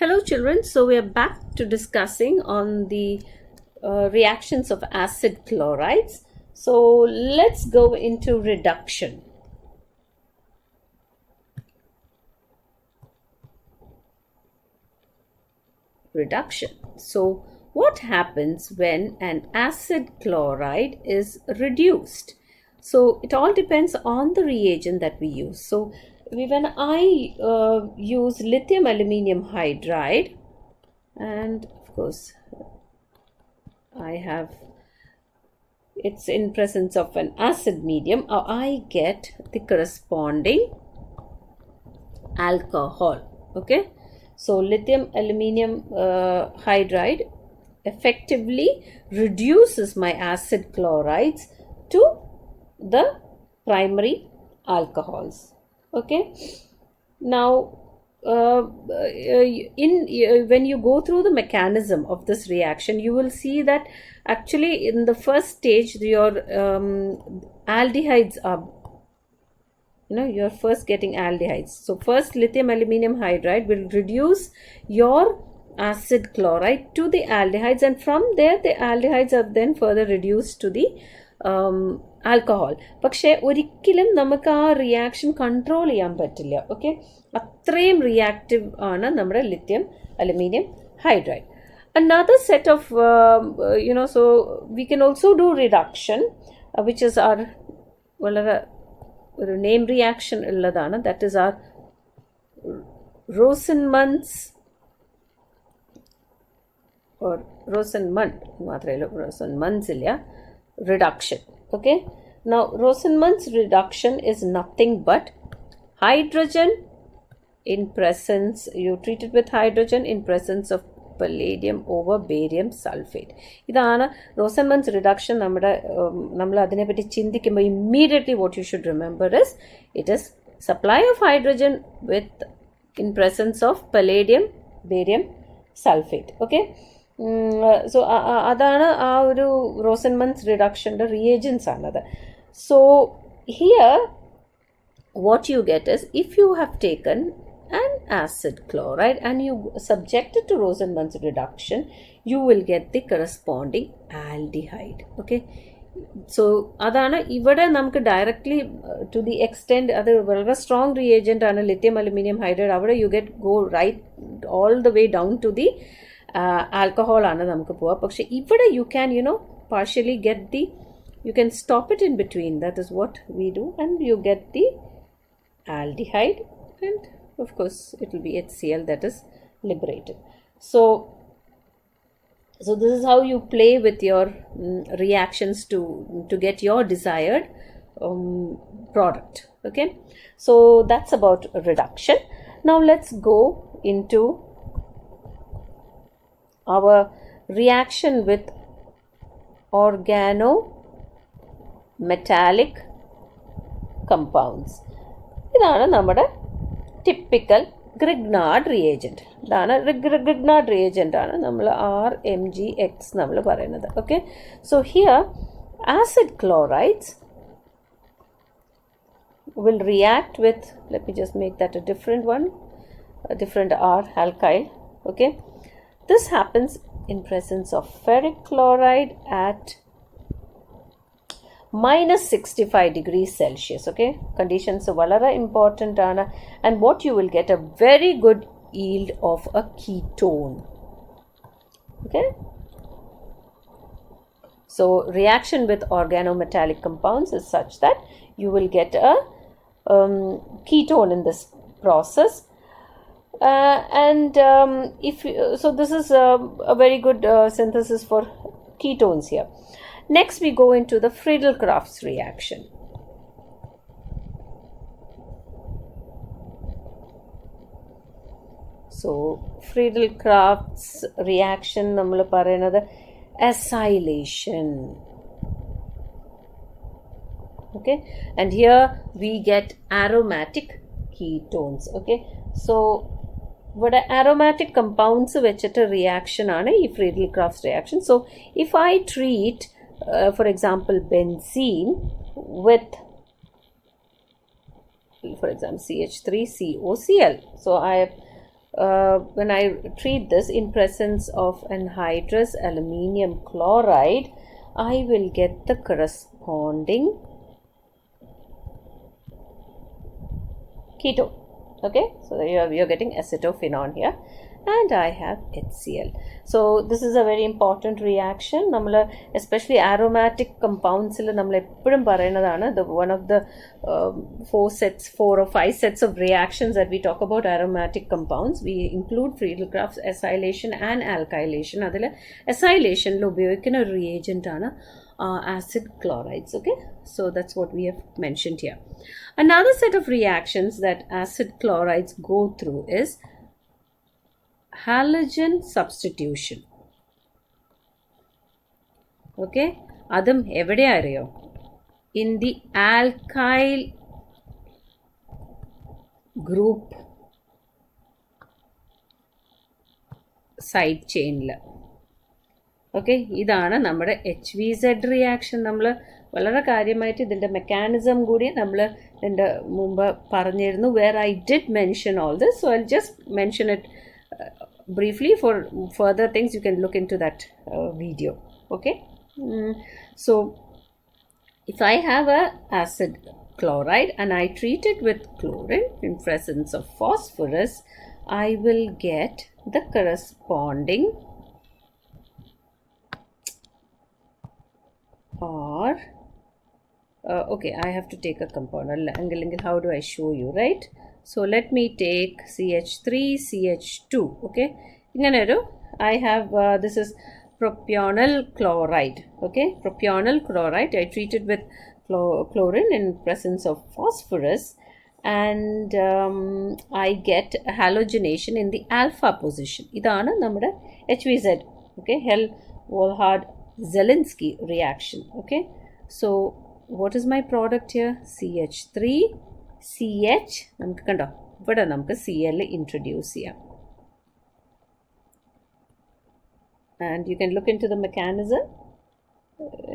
Hello children, so we are back to discussing on the reactions of acid chlorides. So let's go into reduction. So what happens when an acid chloride is reduced? So it all depends on the reagent that we use. So when I use lithium aluminium hydride, and of course it's in presence of an acid medium, I get the corresponding alcohol. Okay, so lithium aluminium hydride effectively reduces my acid chlorides to the primary alcohols. Okay, now when you go through the mechanism of this reaction, you will see that actually in the first stage your aldehydes are, you're first getting aldehydes. So first lithium aluminium hydride will reduce your acid chloride to the aldehydes, and from there the aldehydes are then further reduced to the alcohol. പക്ഷേ ഒരിക്കലും നമുക്ക് ആ reaction control ചെയ്യാൻ പറ്റില്ല. Okay, അത്രയും reactive ആണ് നമ്മുടെ lithium aluminium hydride. Another set of so we can also do reduction, which is our വളരെ ഒരു നെയിം റിയാക്ഷൻ ഉള്ളതാണ്. That is our Rosenmund's or Rosenmund മാത്രമേ റോസൻമൺസ് ഇല്ല, reduction. Okay, now Rosenmund's reduction is nothing but hydrogen in presence, you treat it with hydrogen in presence of palladium over barium sulfate. ഇതാണ് Rosenmund's reduction. നമ്മൾ അതിനെപ്പറ്റി ചിന്തിക്കുമ്പോൾ immediately what you should remember is it is supply of hydrogen with in presence of palladium barium sulfate. Okay, so അതാണ് ആ ഒരു റോസൻമൺസ് റിഡക്ഷൻ്റെ reagents ആണത്. So here what you get is, if you have taken an acid chloride and you subject it to Rosenmund's reduction, you will get the corresponding aldehyde. Okay, so അതാണ് ഇവിടെ നമുക്ക് directly to the extend, അത് വളരെ strong reagent ആണ് lithium aluminium hydride. അവിടെ you get go right all the way down to the alcohol ആണ് നമുക്ക് പോവാം. പക്ഷെ ഇവിടെ you can partially get the, you can stop it in between. That is what we do, and you get the aldehyde, and of course it will be HCl that is liberated. So this is how you play with your reactions to get your desired product. Okay, so that's about reduction. Now let's go into our reaction with organometallic compounds. ഇതാണ് നമ്മുടെ typical Grignard reagent. ഇതാണ് Grignard reagent ആണ് നമ്മൾ RMgX നമ്മൾ പറയുന്നത്. Okay, so here acid chlorides will react with, let me just make that a different one, a different R alkyl. Okay, this happens in presence of ferric chloride at -65 degrees Celsius. Okay, conditions വളരെ important ആണ്, and what you will get a very good yield of a ketone. Okay, so reaction with organometallic compounds is such that you will get a ketone in this process. So this is a very good synthesis for ketones here. Next we go into the Friedel-Crafts reaction. So Friedel-Crafts reaction നമ്മൾ പറയുന്നത് acylation. Okay, and here we get aromatic ketones. Okay, so ഇവിടെ aromatic compounds വെച്ചിട്ട് reaction ആണ് ഈ Friedel-Crafts reaction. So if I treat for example benzene with, for example, CH3COCl, so I have when I treat this in presence of anhydrous aluminium chloride, I will get the corresponding ketone. Okay, so you're getting acetophenone here, and I have HCl. So this is a very important reaction. Especially aromatic compounds, the one of the 4 or 5 sets of reactions that we talk about aromatic compounds. We include Friedel-Crafts acylation and alkylation. Acylation lo ubhayikkunna reagent aanu acid chlorides. Okay, so that's what we have mentioned here. Another set of reactions that acid chlorides go through is halogen substitution. Okay, adum evade ariyo, in the alkyl group side chain la. Okay, ഇതാണ് നമ്മുടെ HVZ reaction. നമ്മൾ വളരെ കാര്യമായിട്ട് ഇതിൻ്റെ mechanism കൂടി നമ്മൾ ഇതിൻ്റെ മുമ്പ് പറഞ്ഞിരുന്നു, where I did mention all this, so I'll just mention it briefly. For further things you can look into that video. Okay, so if I have a acid chloride and I treat it with chlorine in presence of phosphorus, I will get the corresponding or okay, I have to take a compound. How do I show you, right? So let me take CH3CH2. Okay, I have this is propionyl chloride. Okay, propionyl chloride, I treat it with chlorine in presence of phosphorus, and I get halogenation in the alpha position. Idana nammada HVZ. Okay, Hell-Volhard-Zelinsky reaction. Okay, so what is my product here? CH3CH. നമുക്ക് കണ്ടോ, ഇവിടെ നമുക്ക് Cl introduce ചെയ്യാം. And you can look into the mechanism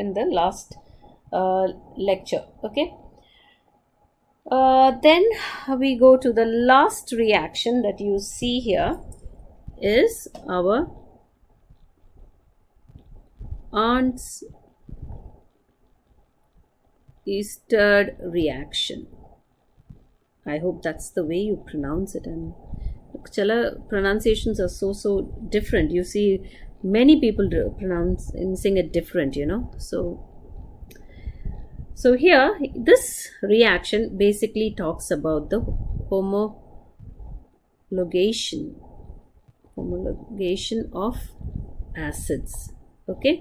in the last lecture. Okay, then we go to the last reaction that you see here is our Arndt's Easterd reaction. I hope that's the way you pronounce it, and chala pronunciations are so different. You see many people pronouncing it different, so here this reaction basically talks about the homologation of acids. Okay,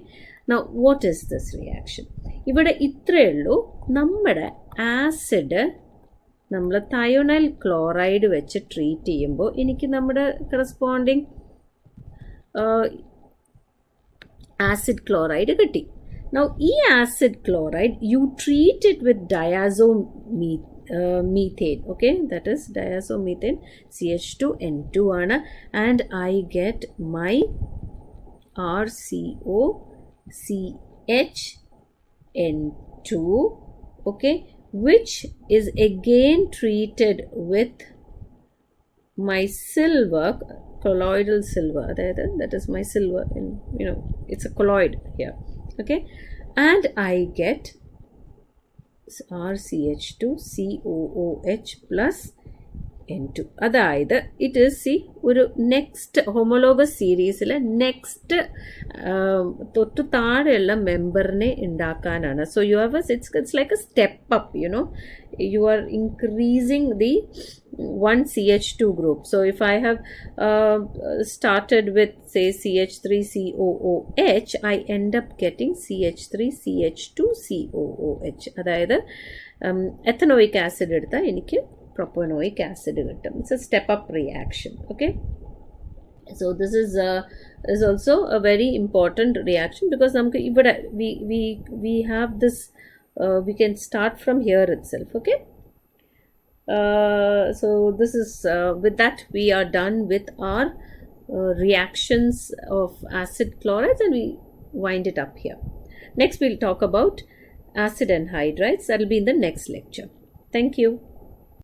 now what is this reaction? ഇവിടെ ഇത്രയേ ഉള്ളൂ. നമ്മുടെ acid നമ്മൾ തയോനൈൽ chloride വെച്ച് treat ചെയ്യുമ്പോൾ എനിക്ക് നമ്മുടെ corresponding acid chloride കിട്ടി. Now ഈ acid chloride you treat it with diazomethane. Okay, that is diazomethane, CH2N2 ആണ്, and I get my RCOCH N2, okay, which is again treated with my silver, colloidal silver. That is my silver, and it's a colloid here. Okay, and I get RCH2COOH plus N2. അതായത് it is ഒരു next homologous സീരീസിലെ next തൊട്ട് താഴെയുള്ള മെമ്പറിനെ ഉണ്ടാക്കാനാണ്. So you have its like A step up, you are increasing the one CH2 group. So if I have started with say CH3COOH, I end up getting CH3CH2COOH. അതായത് ethanoic acid എടുത്താൽ എനിക്ക് propanoic acid കിട്ടും. It's a step up reaction. Okay, so this is also a very important reaction because we have this we can start from here itself. Okay, so this is with that we are done with our reactions of acid chlorides, and we wind it up here. Next we'll talk about acid anhydrides. That will be in the next lecture. Thank you.